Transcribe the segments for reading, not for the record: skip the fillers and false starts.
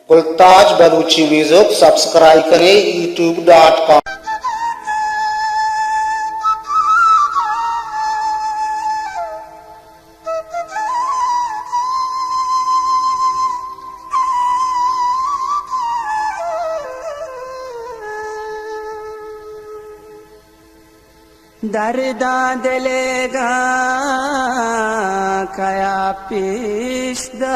गुलताज Balochi music subscribe करें youtube.com। दर्दा दिलेगा कया पेशदारा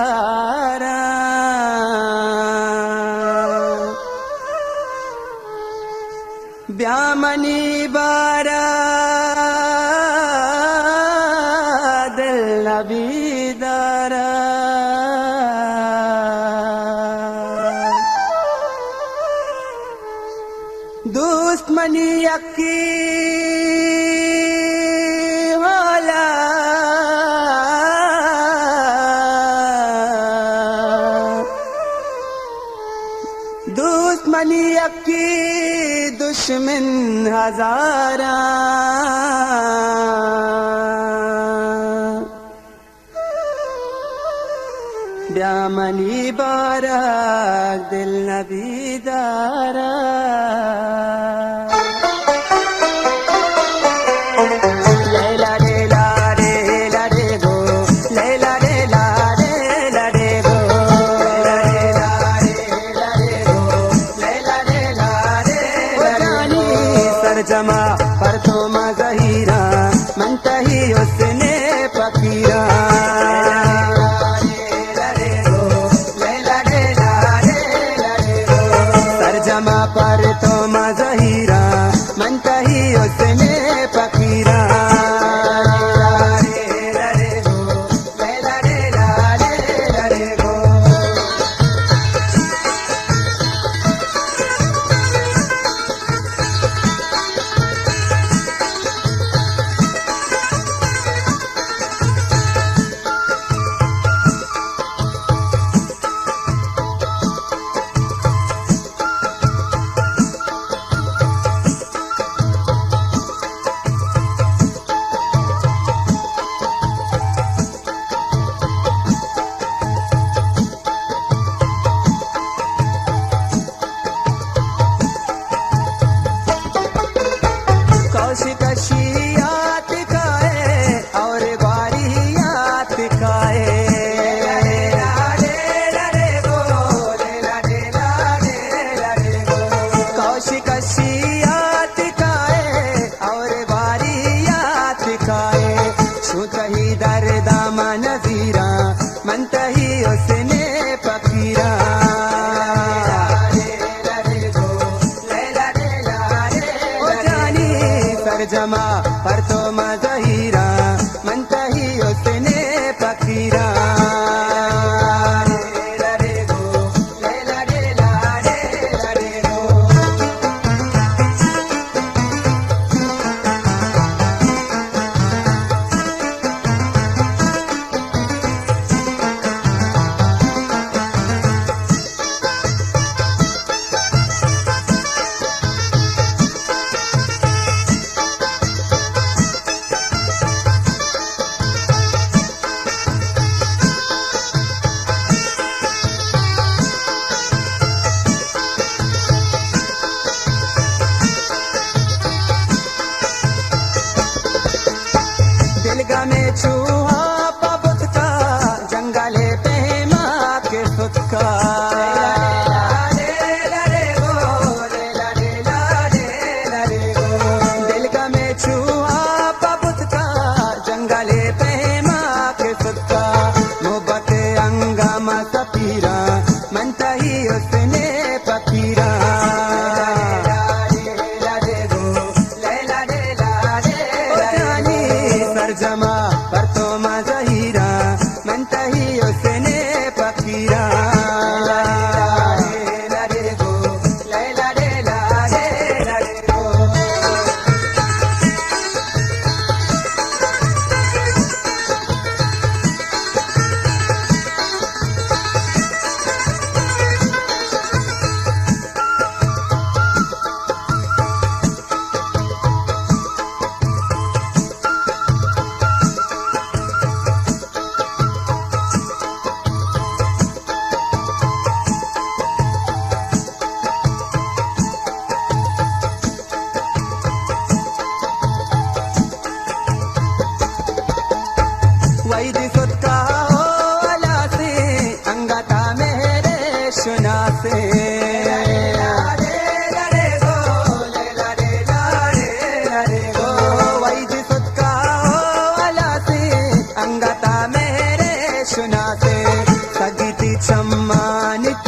ब्यामनी बारा दिल नबीदारा दुश्मनी यकी दुश्मनी की दुश्मन हजारा ब्यामनी बारा दिल नबीदारा जमा पर तो मज़हीरा मनतही उसने फकीरा सरजमा पर तो मज़हीरा मनतही उसने फकीरा कशियात काए और बारियात काए कशियात काए और बारियात काए छूतही दर्दा मनजीरा मनतही उसने फकीरा जमा पर तो मज़हीरा मनतही उसने फकीरा दिलगा में चूहा पबुत का जंगले पे माँ के सुत का दिलगा में चूहा पबुत का जंगले पे माँ के सुत का मोहब्बत अंगामा सपीरा मनतही उसने फकीरा जमा पर तो मज़हीरा मनतही उसने फकीरा से वैजी सुटका हो आला से अंगाता मेरे शुना से सगीती सम्मानित